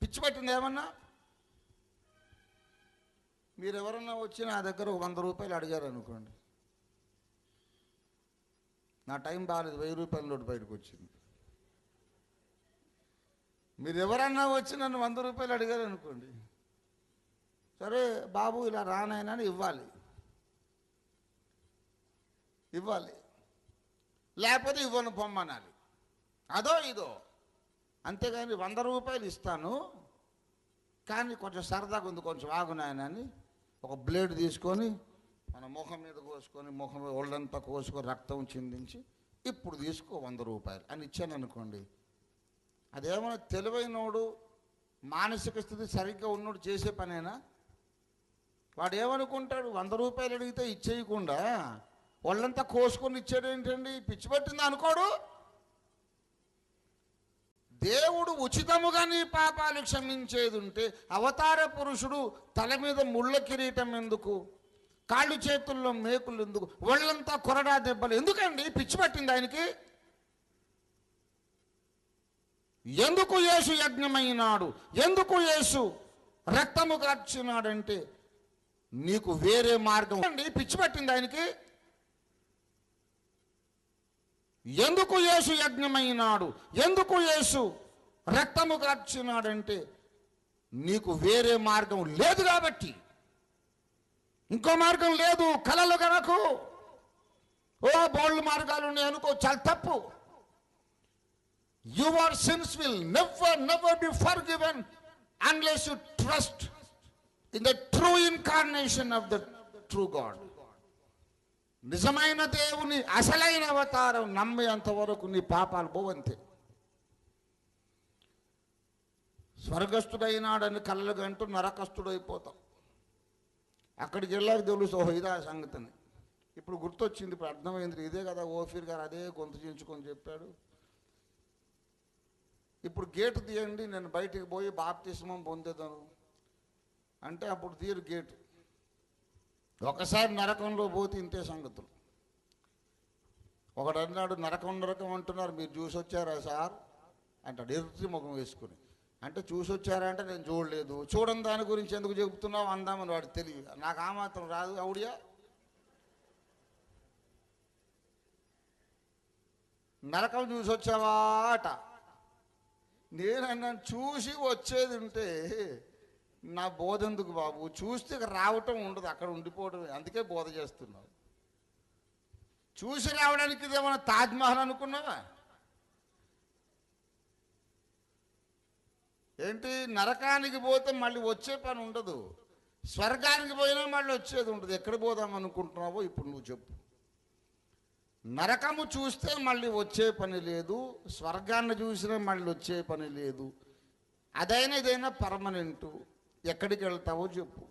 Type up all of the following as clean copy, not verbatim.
పిచ్చి పట్టింది ఏమన్నా? మీరు ఎవరన్నా వచ్చి నా దగ్గర 100 రూపాయలు అడిగారు అనుకోండి, నా టైం బాగాలేదు, 1000 రూపాయల నోటు బయటకు వచ్చింది. మీరు ఎవరన్నా వచ్చి నన్ను 100 రూపాయలు అడిగారు అనుకోండి, సరే బాబు ఇలా రానాయన ఇవ్వాలి, లేకపోతే ఇవ్వను పొమ్మనాలి, అదో ఇదో. అంతేగాని 100 రూపాయలు ఇస్తాను కానీ కొంచెం సరదాగా ఉంది, కొంచెం ఆగునాయనని ఒక బ్లేడ్ తీసుకొని మన ముఖం మీద కోసుకొని, ముఖం ఒళ్ళంతా కోసుకొని రక్తం చిందించి ఇప్పుడు తీసుకో 100 రూపాయలు అని ఇచ్చాను అనుకోండి, అదేమన్నా తెలివైనోడు మానసిక స్థితి సరిగ్గా ఉన్నోడు చేసే పనేనా? వాడు ఏమనుకుంటాడు, 100 రూపాయలు అడిగితే ఇచ్చేయకుండా వాళ్ళంతా కోసుకొని ఇచ్చాడు ఏంటండి, పిచ్చి పట్టింది అనుకోడు. దేవుడు ఉచితముగా నీ పాపాలు క్షమించేది ఉంటే అవతార పురుషుడు తల మీద ముళ్ళ కిరీటం ఎందుకు, కాళ్ళు చేతుల్లో మేకులు ఎందుకు, ఒళ్ళంతా కొరడా దెబ్బలు ఎందుకండి? పిచ్చి పట్టింది ఆయనకి. ఎందుకు యేసు యజ్ఞమైనాడు, ఎందుకు యేసు రక్తము కార్చినాడంటే నీకు వేరే మార్గం అండి. పిచ్చి పట్టింది ఆయనకి. ఎందుకు యేసు యజ్ఞమైనాడు, ఎందుకు యేసు రక్తము కార్చినాడంటే నీకు వేరే మార్గం లేదు కాబట్టి. ఇంకో మార్గం లేదు. కలలు కనకు, బోల్డ్ మార్గాలు ఉన్నాయి అనుకో, చాలా తప్పు. Your sins will never be forgiven unless you trust in the true incarnation of the true God. నిజమైన దేవుని అసలైన అవతారం నమ్మేంత వరకు నీ పాపాలు పోవంతే. స్వర్గస్థుడైనాడని కళ్ళగంటూ నరకస్తుడైపోతాం. అక్కడికి వెళ్ళాక తెలుసు, ఇదా సంగతిని. ఇప్పుడు గుర్తొచ్చింది, ఇప్పుడు అర్థమైంది. ఇదే కదా ఓఫీర్ గారు అదే గొంతు చించుకొని చెప్పాడు. ఇప్పుడు గేటు తీయండి, నేను బయటికి పోయి బాప్తిస్మం పొందేదాను అంటే అప్పుడు తీరు గేటు. ఒకసారి నరకంలో పోతే ఇంతే సంగతులు. ఒకడు అన్నాడు, నరకం అంటున్నారు, మీరు చూసి వచ్చారా సార్ అంటాడు, ఎర్రి ముఖం వేసుకుని. అంటే చూసి వచ్చారా అంటే నేను చూడలేదు. చూడని దాని గురించి ఎందుకు చెబుతున్నావు అందామని వాడు తెలియదు. నాకు ఆ మాత్రం రాదు అవుడియా. నరకం చూసి వచ్చావా అట. నేనన్నాను, చూసి వచ్చేది ఉంటే నా బోధ ఎందుకు బాబు, చూస్తే రావటం ఉండదు, అక్కడ ఉండిపోవడం, అందుకే బోధ చేస్తున్నావు. చూసి రావడానికి ఇదేమన్నా తాజ్మహల్ అనుకున్నావా ఏంటి? నరకానికి పోతే మళ్ళీ వచ్చే పని ఉండదు, స్వర్గానికి పోయినా మళ్ళీ వచ్చేది ఉండదు. ఎక్కడ పోదాం అనుకుంటున్నావో ఇప్పుడు నువ్వు చెప్పు. నరకము చూస్తే మళ్ళీ వచ్చే పని లేదు, స్వర్గాన్ని చూసినా మళ్ళీ వచ్చే పని లేదు. అదైనా ఇదైనా పర్మనెంటు. ఎక్కడికి వెళ్తావో చెప్పు.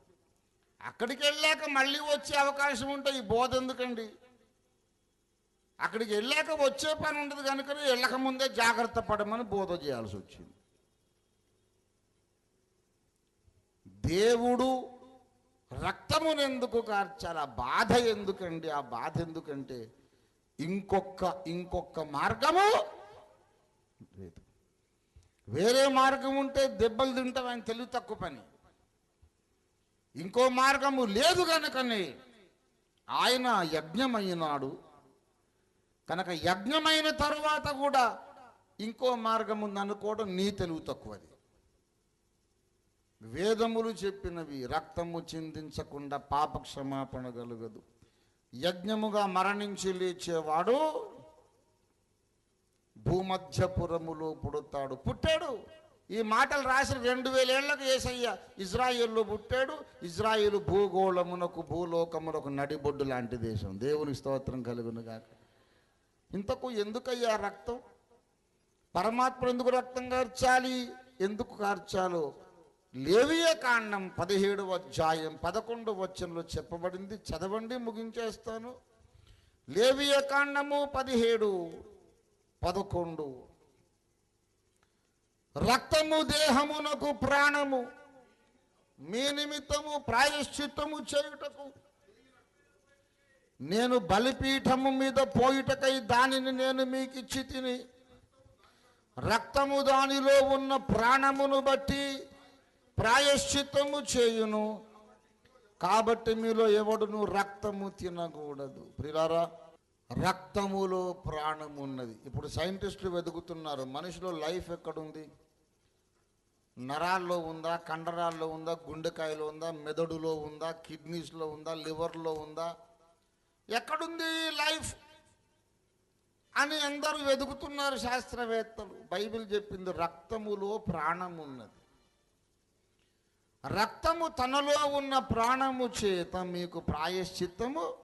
అక్కడికి వెళ్ళాక మళ్ళీ వచ్చే అవకాశం ఉంటే ఈ బోధ ఎందుకండి? అక్కడికి వెళ్ళాక వచ్చే పని ఉండదు కనుకనే వెళ్ళక ముందే జాగ్రత్త పడమని బోధ చేయాల్సి వచ్చింది. దేవుడు రక్తమునెందుకు కార్చాలి? ఆ బాధ ఎందుకండి? ఆ బాధ ఎందుకంటే ఇంకొక మార్గము లేదు. వేరే మార్గం ఉంటే దెబ్బలు తింటాం, ఆయన తెలివి తక్కువ పని. ఇంకో మార్గము లేదు కనుకనే ఆయన యజ్ఞమైనాడు. కనుక యజ్ఞమైన తరువాత కూడా ఇంకో మార్గం ఉందనుకోవడం నీ తెలివి తక్కువది. వేదములు చెప్పినవి రక్తము చిందించకుండా పాప క్షమాపణ కలుగదు. యజ్ఞముగా మరణించి లేచేవాడు భూమధ్యపురములో పుట్టాడు. ఈ మాటలు రాసిన 2000 ఏళ్లకు యేసయ్య ఇజ్రాయేల్లో పుట్టాడు. ఇజ్రాయేలు భూగోళమునకు భూలోకమునకు నడిబొడ్డు లాంటి దేశం. దేవునికి స్తోత్రం కలుగును గాక. ఇంతకు ఎందుకయ్యా రక్తం? పరమాత్మ ఎందుకు రక్తం కార్చాలి? ఎందుకు కార్చాలో లేవియ కాండం 17వ అధ్యాయం 11వ వచనంలో చెప్పబడింది. చదవండి, ముగించేస్తాను. లేవియ కాండము 17:11. రక్తము దేహమునకు ప్రాణము, మీ నిమిత్తము ప్రాయశ్చిత్తము చేయుటకు నేను బలిపీఠము మీద పోయుటకై దానిని నేను మీకు ఇచ్చి తిని రక్తము దానిలో ఉన్న ప్రాణమును బట్టి ప్రాయశ్చిత్తము చేయును. కాబట్టి మీలో ఎవడును రక్తము తినకూడదు. ప్రియులారా, రక్తములో ప్రాణం ఉన్నది. ఇప్పుడు సైంటిస్టులు వెతుకుతున్నారు, మనిషిలో లైఫ్ ఎక్కడుంది? నరాల్లో ఉందా, కండరాల్లో ఉందా, గుండెకాయలో ఉందా, మెదడులో ఉందా, కిడ్నీస్లో ఉందా, లివర్లో ఉందా, ఎక్కడుంది లైఫ్ అని అందరూ వెతుకుతున్నారు శాస్త్రవేత్తలు. బైబిల్ చెప్పింది రక్తములో ప్రాణం ఉన్నది. రక్తము తనలో ఉన్న ప్రాణము చేత మీకు ప్రాయశ్చిత్తము